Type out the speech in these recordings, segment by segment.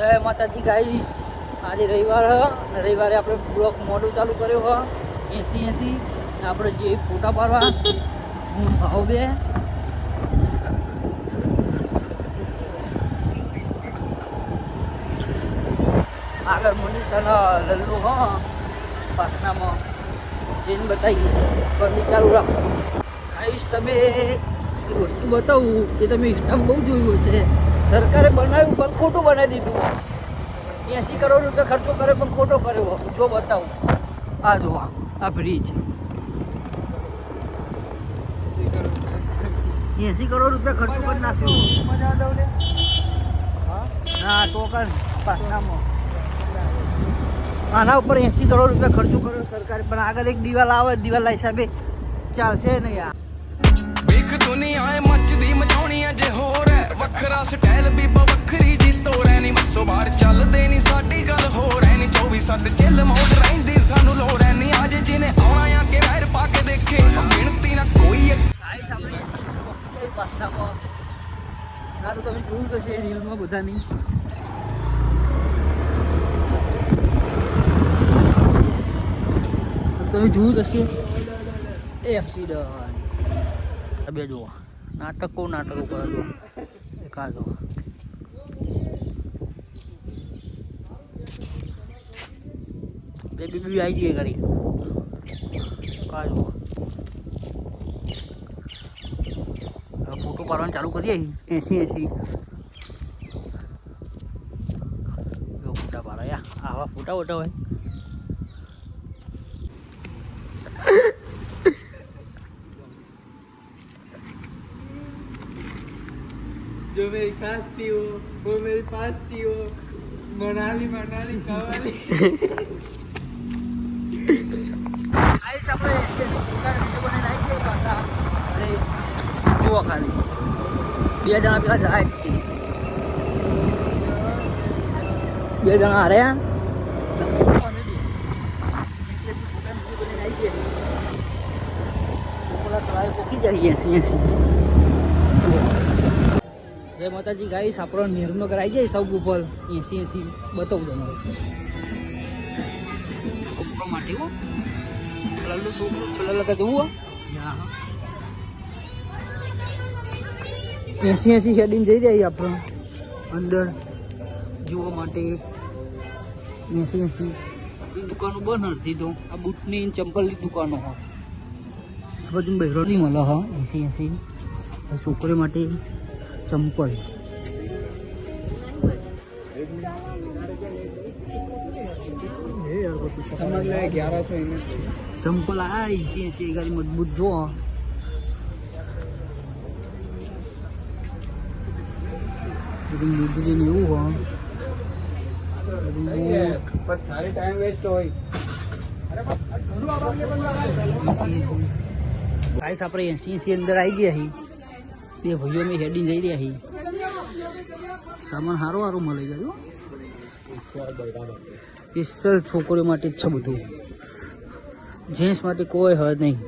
જય માતાજી ગાઈસ, આજે રવિવાર અને રવિવારે આપણે બ્લોક મોડું ચાલુ કર્યો હ 80 આપણે જે ફોટા પાડવા હું ભાવ બે આગળ મનીષ અને લલ્લુ હ પાટનામાં જઈને બતાવીએ બંદી ચાલુ રાખો ગાઈસ. તમે એક વસ્તુ બતાવું કે તમે ઇન્સ્ટામાં બહુ જોયું હશે, સરકારે બનાવ્યું પણ ખોટું બનાવી દીધું. 80 કરોડ રૂપિયા ખર્ચો કર્યો પણ ખોટો કર્યો. જો બતાવું, આ જો આ બ્રિજ 80 કરોડ રૂપિયા ખર્ચો કરી નાખ્યો. ના તો કર પાટનામાં આના ઉપર 80 કરોડ રૂપિયા ખર્ચો કર્યો સરકારે, પણ આગળ એક દિવાલ આવે, દિવાલના હિસાબે ચાલશે નહીં. યાર ਦੁਨੀਆ ਮੱਚਦੀ ਮਚਾਉਣੀ ਅਜੇ ਹੋਰ ਹੈ, ਵੱਖਰਾ ਸਟਾਈਲ ਬੀਬਾ ਵੱਖਰੀ ਜੀ ਤੋਰ ਐ ਨੀ ਬੱਸੋ ਬਾਹਰ ਚੱਲਦੇ ਨੀ ਸਾਡੀ ਗੱਲ ਹੋਰ ਐ ਨੀ 24/7 ਚਿੱਲ ਮੋੜ ਰਹਿੰਦੀ ਸਾਨੂੰ ਲੋੜ ਐ ਨੀ ਅੱਜ ਜਿਹਨੇ ਆਉਣਾ ਆ ਕੇ ਵੈਰ ਪਾ ਕੇ ਦੇਖੇ ਗਿਣਤੀ ਨਾ ਕੋਈ ગાઈસ આપણે 80 પાટનામાં ના તો તમે જોયું તો છે રીલમાં બધાની. તમે જોયું તો છે એ એક્સિડન્ટ બે જુઓ નાટકો કરો જો કાઢો બે બી આવી જઈએ કરી કાઢો. ફોટો પાડવાનું ચાલુ કરીએ 80 ફોટા પાડો યા આવા ફોટા હોય. जो मेरी खास थी वो मेरे पास थी, वो मनाली कवाली. આઈસ આપણે વિડીયો બનાવીને આવી જઈએ પાછા. અરે જુઓ ખાલી બે જણા પેલા જાય જ તે. બે જણા હાર્યા પોકી જાય 80. જય માતાજી ગાઈસ, આપણો નિર્મનગર આવી જાય સૌ ઉપર 80 બતાવું તમારે છોકરો માટે હો લલ્લુ છોકરો છોલા લગા જવું 80 શેડિંગ જઈ રહ્યા આપણે અંદર જોવા માટે. 80 દુકાનો બંધ હતી તો આ બૂટની ચંપલની દુકાનો હા બધું બહેરો નહીં મળે હા. 80 છોકરી માટે ચંપલ समझ लो 1100 ચંપલ આ 80 ગાડી મજબૂત જો બધું લીધું ને એવું હા. पर थारी टाइम वेस्ट होई. ગાઈસ આપણે 80 અંદર આવી ગયા છીએ. બે ભાઈઓ મેં હેડિંગ જઈ રહ્યા છીએ. સામાન સારું મળી ગયું. સ્પેશિયલ છોકરીઓ માટે જ છે બધું, જેન્ટ્સ માટે કોઈ હદ નહીં.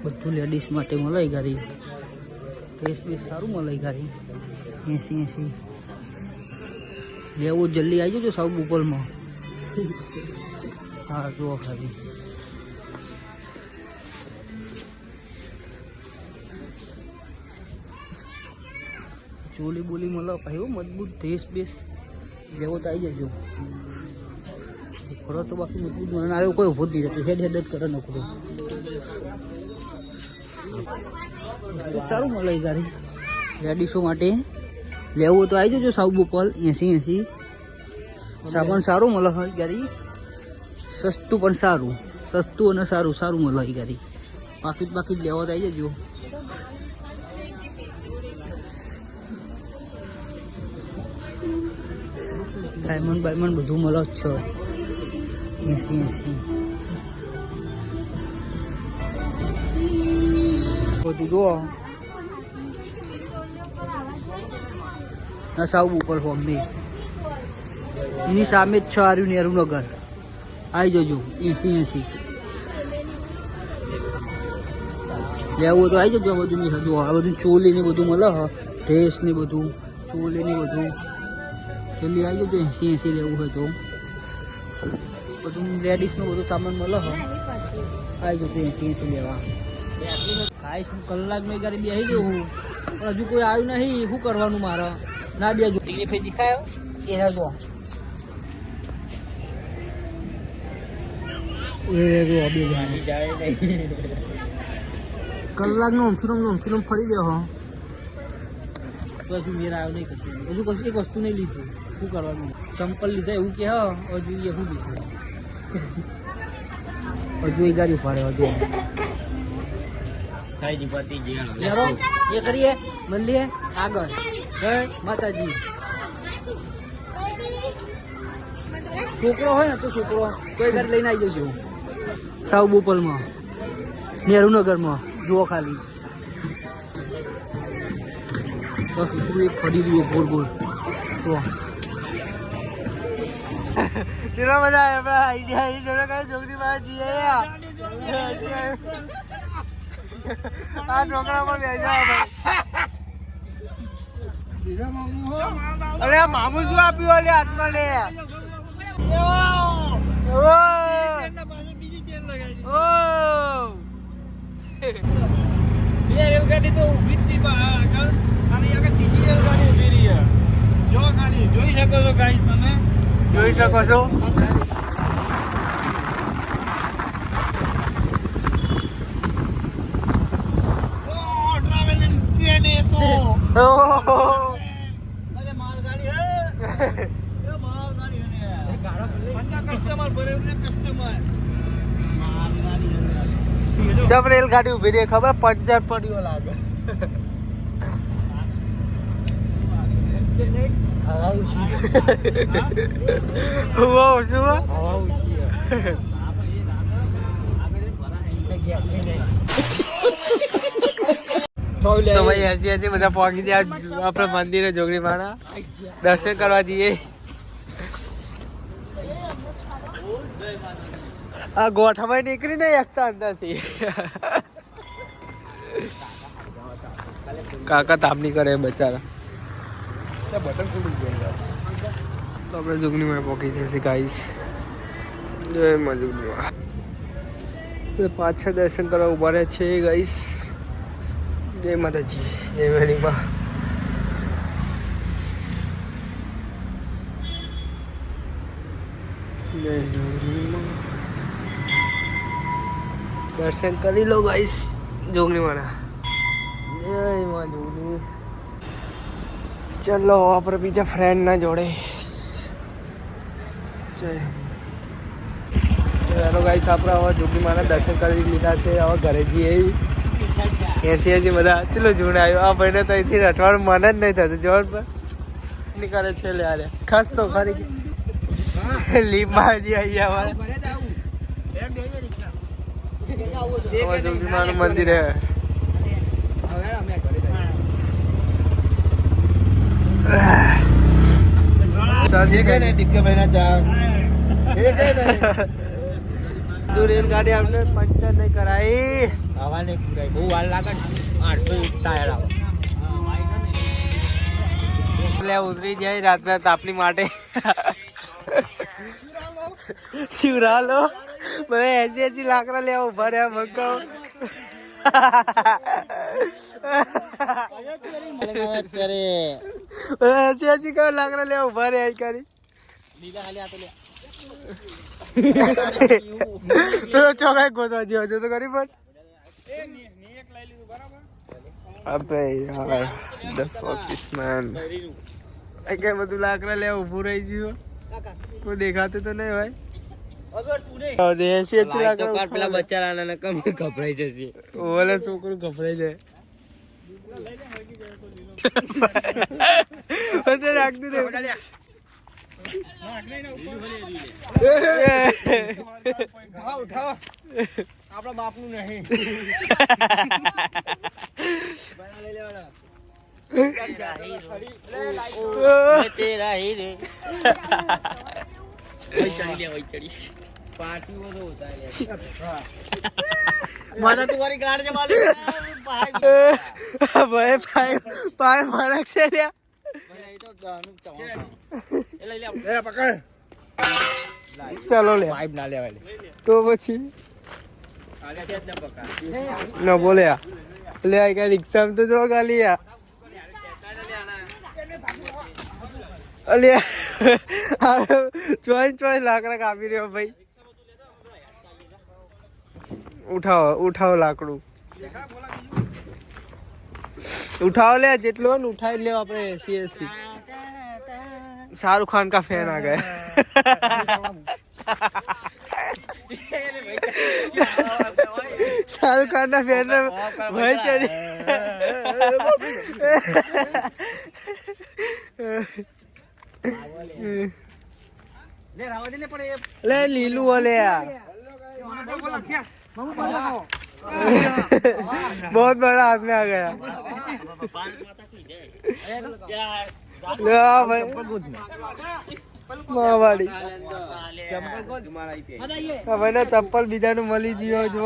બધું લેડીઝ માટે મલાઈ ગાડી, ડ્રેસ બેસ સારું મલાઈ ગાડી. 80 લેવું જલ્દી આવી જજો સાઉથ બોપલમાં. હા જુઓ ખાલી ચોલી બોલી મળે ભાઈ મજબૂત ડ્રેસ બેસ લેવો તો આવી જજો. ખરો તો બાકી મજબૂત મને આવ્યો કોઈ ઉભો જ નહીં જતો, હેડ જ કરે નોકરી સારું મળે ગાડી. લેડીસો માટે લેવું તો આવી જજો સાઉથ બોપલ 80 સામાન સારું મળે ગાડી. સસ્તું પણ સારું, સસ્તું અને સારું મળે ગાડી. પાકીટ લેવા તો આવી જજો. ડાયમંડ બાયમંડ બધું મળે જ છે 80 બધું જો સાઉથ ઉપર ફોર્મની એની સામે જ છે આર્યું નેહરુનગર. આવી જજો 80 લેવું તો આવી જજો. બધું નહીં હજુ આ બધું ચોલી ને બધું મળે હ, ડ્રેસ ને બધું, ચોલી ને બધું જલ્દી આવી જજો. 80 લેવું હોય તો બધું લેડીઝ નું બધું સામાન મળે હ, આવી જજો 80 લેવા. ખાઈશ હું કલાક મેં ગાડી બેસી ગયો હું, પણ હજુ કોઈ આવ્યું નહીં. શું કરવાનું મારે? ના બે જો દેખાયો એના જો કલાક નું અમથું ફરી ગયો હો, તો હજુ મેરા આવ્યો નહીં કશું. હજુ કશું એક વસ્તુ નહીં લીધું. શું કરવાનું? ચંપલ લીધા એવું કે હા, હજુ એ શું લીધું? હજુ એ ગાડી ઉભા રહ્યો. હજુ એ કરીએ મંદિર આગળ. જય માતાજી. છોકરો હોય ને તો છોકરો કોઈ ઘર લઈને આવી જજો. સાવ બોપલમાં, નહેરુનગરમાં જુઓ ખાલી. બસ છોકરું એક ફરી રહ્યું ગોળ ગોળ. તો કેટલા બધા આઈડિયા છોકરી બહાર જઈએ. આ છોકરા પર અરે મામુ શું આપ્યું? અલે હાથમાં લે. રેલગાડી તો ઉભી જ નહીં બહાર અને ત્રીજી રેલગાડી ઉભી રહી છે. જો ખાલી જોઈ શકો છો ગાઈસ, તમે જોઈ શકો છો. જબ રેલગાડી ઉભી રહી ખબર પંચર પડ્યો લાગે. તો ભાઈ હસી બધા પહોંચી ગયા આપણે મંદિરે જોગણી માના દર્શન કરવા જઈએ. આ ગોઠમાં નીકળી ને એકતા અંદરથી કાકા તાપની કરે બચારા. આપણે જોગણીમાં પહોંચી જશે ગાઈસ. જય માં જોગણીમાં. પાછળ દર્શન કરવા ઉભા રહે છે ગાઈસ. જય માતાજી, જય મેરીમાં. જય જોગણીમાં. દર્શન કરી લો ગાઈસ જોગણી માના. જય માં જોગણી. ચલો આપણે બીજા ફ્રેન્ડ ના જોડે. જય હેલો ગાઈસ, આપણે હવે જોગણી માના દર્શન કરી લીધા છે. હવે ઘરે જઈએ. 80 બધા ચલો જોડે આવ્યો. આ ભાઈને તો અહીંથી રટવાનું મન જ નહીં થતું. જોડ પર નીકળે છે લે આરે ખાસ તો ખરી લીંબાજી અહીંયા અમારે જોગીમાનું મંદિર હે. જો રેલગાડી આપણે પંચર નહીં કરાઈ. હવા નહીં કરાઈ, બહુ વાર લાગે. 800 ટાયર આવે એટલે ઉતરી જાય રાતના તાપની માટે. શિવરાલો બધા 80 લાકડા લેવા ઉભા રહ્યા. મંગાવો 80 કઈ લાકડા લેવા ઉભા રહ્યા. કરી ચોકાઈ ગોતવા જેવો છે તો કરી પણ. અબે યાર the fuck is man. કે બધું લાકડા લેવા ઊભું રહી ગયું. કોઈ દેખાતું તો નહીં ભાઈ. પેલા બચારાના કમ ગભરાઈ જશે. ઓલે છોકરું ગભરાઈ જાય. રાખતું આપડા બાપ નું નહીં. તેરા હીરે પાર્ટી બધો હોતા है. माना तुम्हारी गाड़ जमा ले. ભાઈ પાય મારક છે લ્યા ચલો લે તો પછી ન બોલે લે આ કઈ રિક્ષામાં તો જો ગાલી ચોઈસ લાકડા કાપી રહ્યો ભાઈ ઉઠાવો લાકડું उठाओ ले जितलो न उठाई ले अपने ऐसी शाहरुख खान का फैन आ गया शाहरुख खान का फैन भाई चली ले लीलू वाले बहुत बड़ा हाथ में आ गया भाई मावाड़ी भाई चप्पल बीजा नु मળી જીઓ જો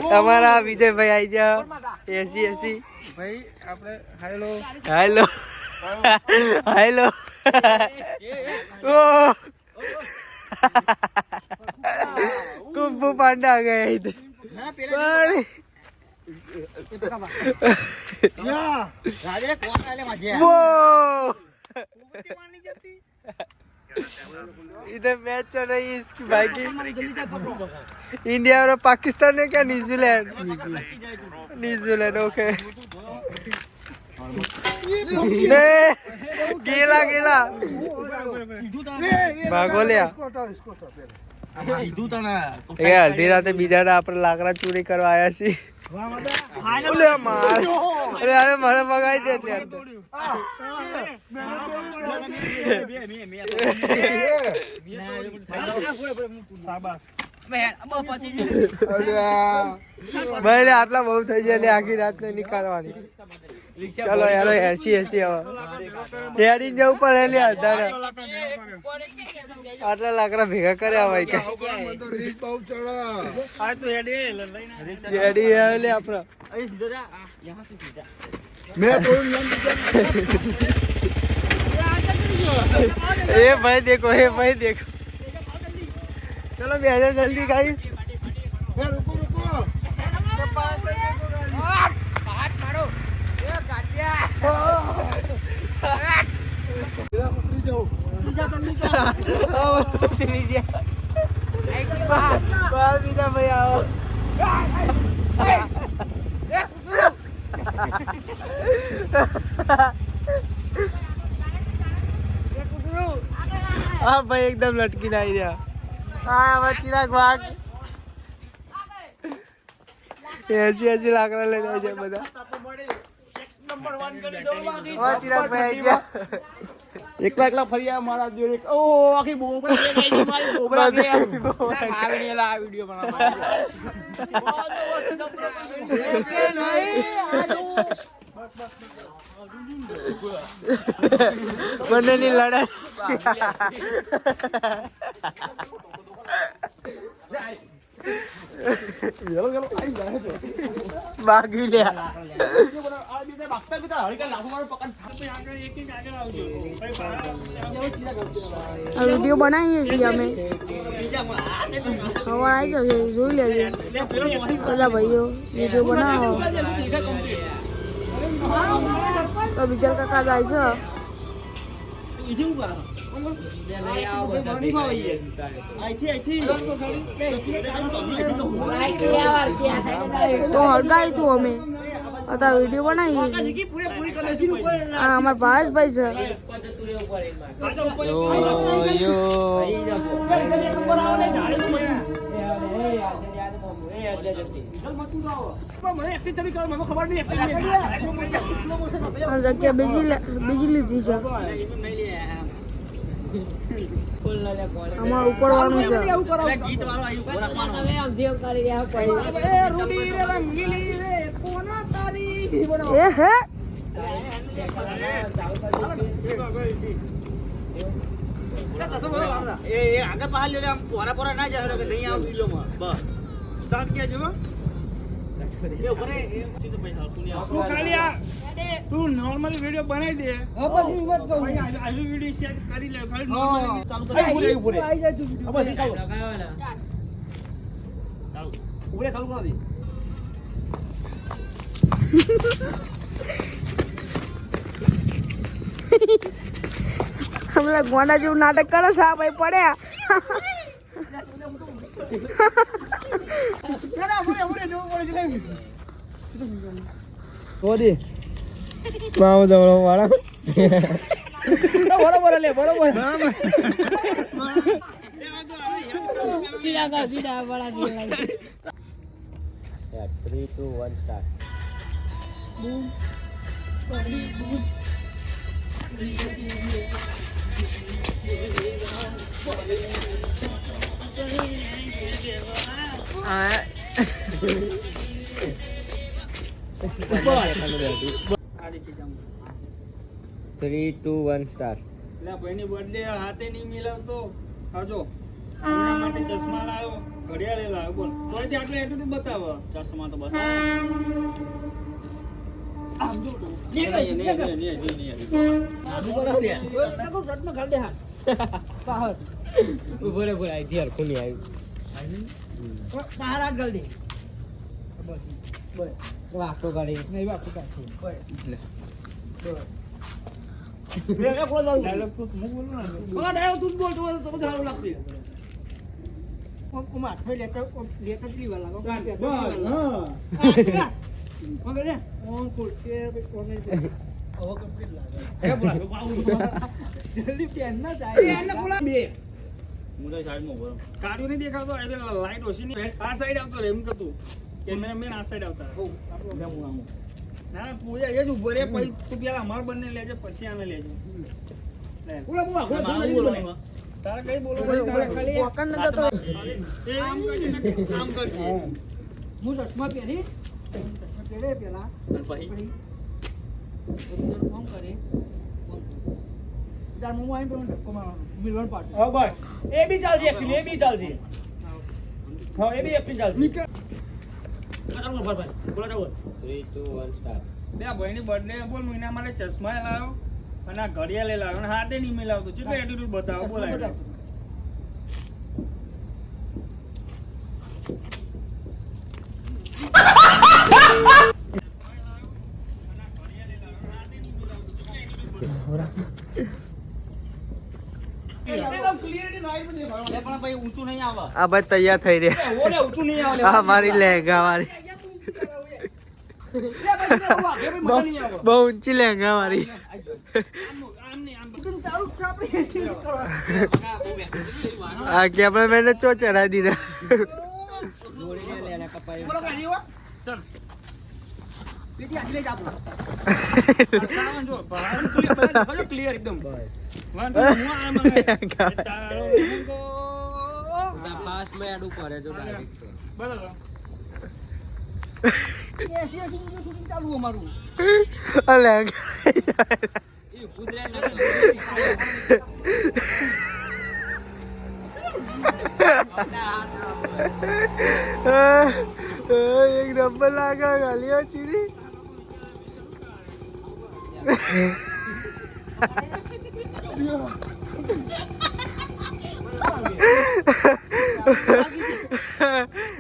हमारा विजय भाई आई जा ऐसी भाई આપણે हेलो ओ कुंफू पांडा आ गया इधर वो इधर मैच चल रही है इसकी भाई की इंडिया और पाकिस्तान है क्या न्यूजीलैंड ओके गेला भागो लिया અડધી રાતે બીજા આપણે લાકડા ચોરી કરવા આવ્યા છીએ મને મગાઈ દે ભાઈ આટલા બહુ થઈ જાય આખી રાત નીકાળવાની ચલો યાર એસી હવે હેડી જવું પડે લે આટલા લાકડા ભેગા કર્યા હોય કે હેડી લે આપડે એ ભાઈ દેખો चलो बेहद जल्दी गाइस हाँ भाई एकदम लटकी नहीं रहा हाँ चिराग भाग ऐसी लाकड़ा ले जाए बता चिराग भाई એકલા ફરિયા મારા જોડે ઓ આખી બોબરા લે ગઈ મારી બોબરા લે આવી લા વિડિયો બનાવવા કે નહીં બંનેની લડાઈ ભાગી લ્યા વિડીયો બનાવીએ છીએ અમે સવાર આવી જશે જોઈ લેજો બધા ભાઈઓ વિડીયો બનાવો તો બીજા કાકા જાય છે તો હળગાવી તું અમે અત્યારે વિડીયો બનાવીએ આ અમારા ભાઈ છે જગ્યા બીજી લીધી છે અમાર ઉપરવાનું છે એ હે આગળ પાછળ લે આમ પોરા ના જાય કે નહીં આવ વિડિયોમાં બસ સ્ટાર્ટ કે જો એ ઉપર એ સીધો પૈસા તું ખાલી આ તું નોર્મલી વિડિયો બનાવી દે હા બસ હું વાત કહું આજુ વિડિયો શેર કરી લે ખાલી નોર્મલી ચાલુ કરી ઉપર આવી જાય તું બસ ચાલુ ઉપર ચાલુ કરી દે હમણાં ગોંડા જેવું નાટક કરે છે આ ભાઈ પડ્યા ઓદી માવો દવડો વાળા બરોબર લે બરોબર સીધા બળા દીવા 3 2 1 start Three, two, one, start. લે ભાઈની બર્થડે હાથે નહીં મિલાવતો આજો એના માટે ચશ્મા લાવ્યો ઘડિયાળ લાવ્યો બોલ તોય આટલે એટલું બતાવ ચશ્મા તો બતાવ આમ જો ને નાખો શર્ટમાં ખાલી દે હા બહાર ઉભો રે બોલ આઈ યાર કોની આવ્યું બહાર આગ ગલ દે બસ બસ વાકો ગાડી નહીં વાપસ કાઢી બસ ડાયલોગ તો હું બોલું ને તું બોલ તો બધું સારું લાગશે ઉમા ફે લેટર લીવા લાગો હા મગર ને ઓન કોટે કોને છે ઓ કમ્પ્લીટ લાગે જલ્દી પેન ના જાય એને બોલા બે મુદા સાઈડમાં ઉભો કાઢ્યો નહીં દેખાતો આ લાઈટ ઓછી નહીં આ સાઈડ આવતો રે એમ કતું કેમેરામેન આ સાઈડ આવતા હો ના તું એ જ ઉભો રે પછી તું પેલા અમાર બંને લેજે પછી આને લેજે ઓલા બુઆ તારે કઈ બોલવું ખાલી વોકન નતો તો આમ કરજે હું ચશ્મા પહેરી પહેરે પેલા પછી ફોન કરે તાર મમ્મી આવીને પેલું ધક્કો મારવાનો મિલવણ પાટ હા બસ એ બી ચાલશે એકલી એ બી ચાલશે હા એ બી એકલી ચાલશે બોલા જાવ 3, 2, 1, start. બે ભાઈની બર્થડે બોલ મહિના માટે ચશ્મા લાવ્યો અને આ ઘડિયાળ લાવ્યો અને હાથે નહીં મિલાવતો કેટલો એટીટ્યુડ બતાવો બોલાય આ ભાઈ તૈયાર થઈ રહ્યા આ મારી લહેંગા વાળી બહુ ઊંચી લહેંગા વાળી આ કે આપણે મેને ચો ચઢાવી દીધા ક્લિયર એકદમ ફાસ્ટ મેં આડું પડે જો ડાયરેક્ટ છે બરાબર શૂટિંગ ચાલુ અમારું આ લહેંગા એક નંબર લાગા ગાલિયો ચીરી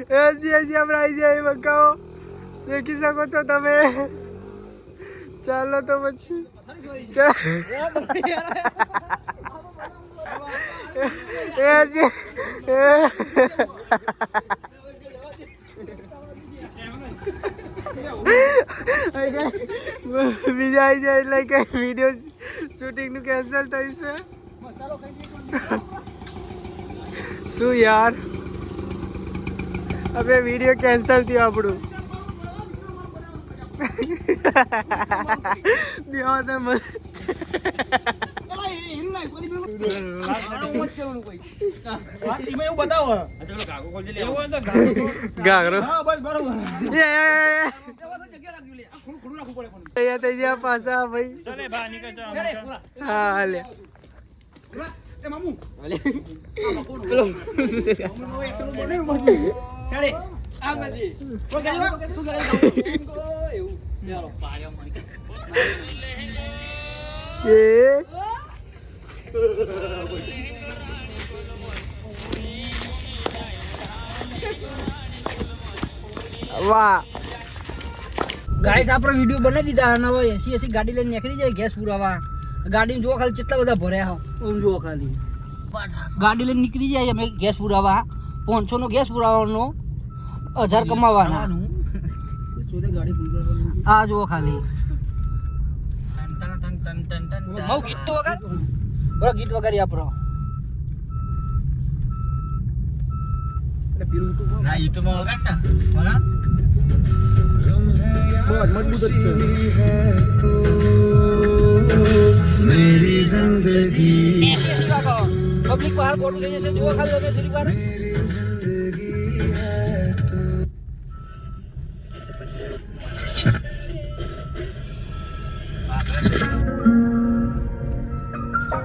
એસી હમણાં આવી જાય બકાઓ દેખી શકો છો તમે ચાલો તો પછી બીજા આવી જાય એટલે કે વિડીયો શૂટિંગ નું કેન્સલ થયું છે શું યાર હવે વિડીયો કેન્સલ થયો આપણું પાછા ભાઈ હા હાલે મામુ આ બાજુ તું ગાડી એવું ચાલો પાયો મને વાહ ગાઈસ આપણે વિડિયો બનાવી દીધા અને હવે 80 ગાડી લઈને નીકળી જાય ગેસ પુરાવા ગાડીમાં જો ખાલી કેટલા બધા ભર્યા હો જો ખાલી ગાડી લઈને નીકળી જાય અમે ગેસ પુરાવા 500 નો ગેસ પુરાવાનો 1000 કમાવાના આ જો ખાલી મઉ ગીત તો વગર બરો ગીત વગર આપરો ના યુટ્યુબ માં વગર ના બહુ મજબૂત જ છે मेरी जिंदगी પબ્લિક બહાર કોટું થઈ જશે જોવા ખાલી તમે થોડી વાર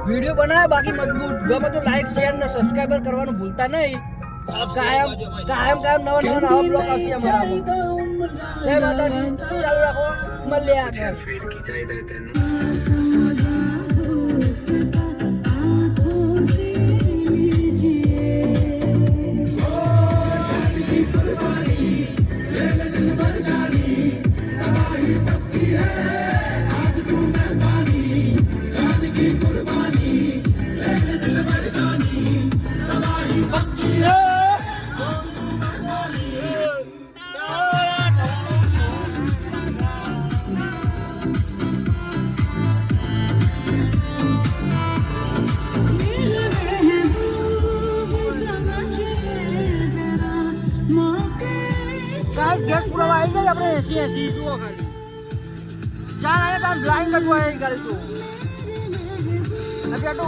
વિડિયો બનાવે બાકી મજબૂત ગમે તો લાઈક શેર ને સબસ્ક્રાઇબર કરવાનું ભૂલતા નહીં કાયમ નવા નવા બ્લોગ આવશે અમારા જય માતાજી ચાલુ રાખો મળીએ આગળ ગેસ પુરાવા આવી જાય આપણે 80 જુઓ ખાલી ચાલ આયા તાર બ્લાઇન્ડ કરવા આવી ગાડી તું આ બેઠો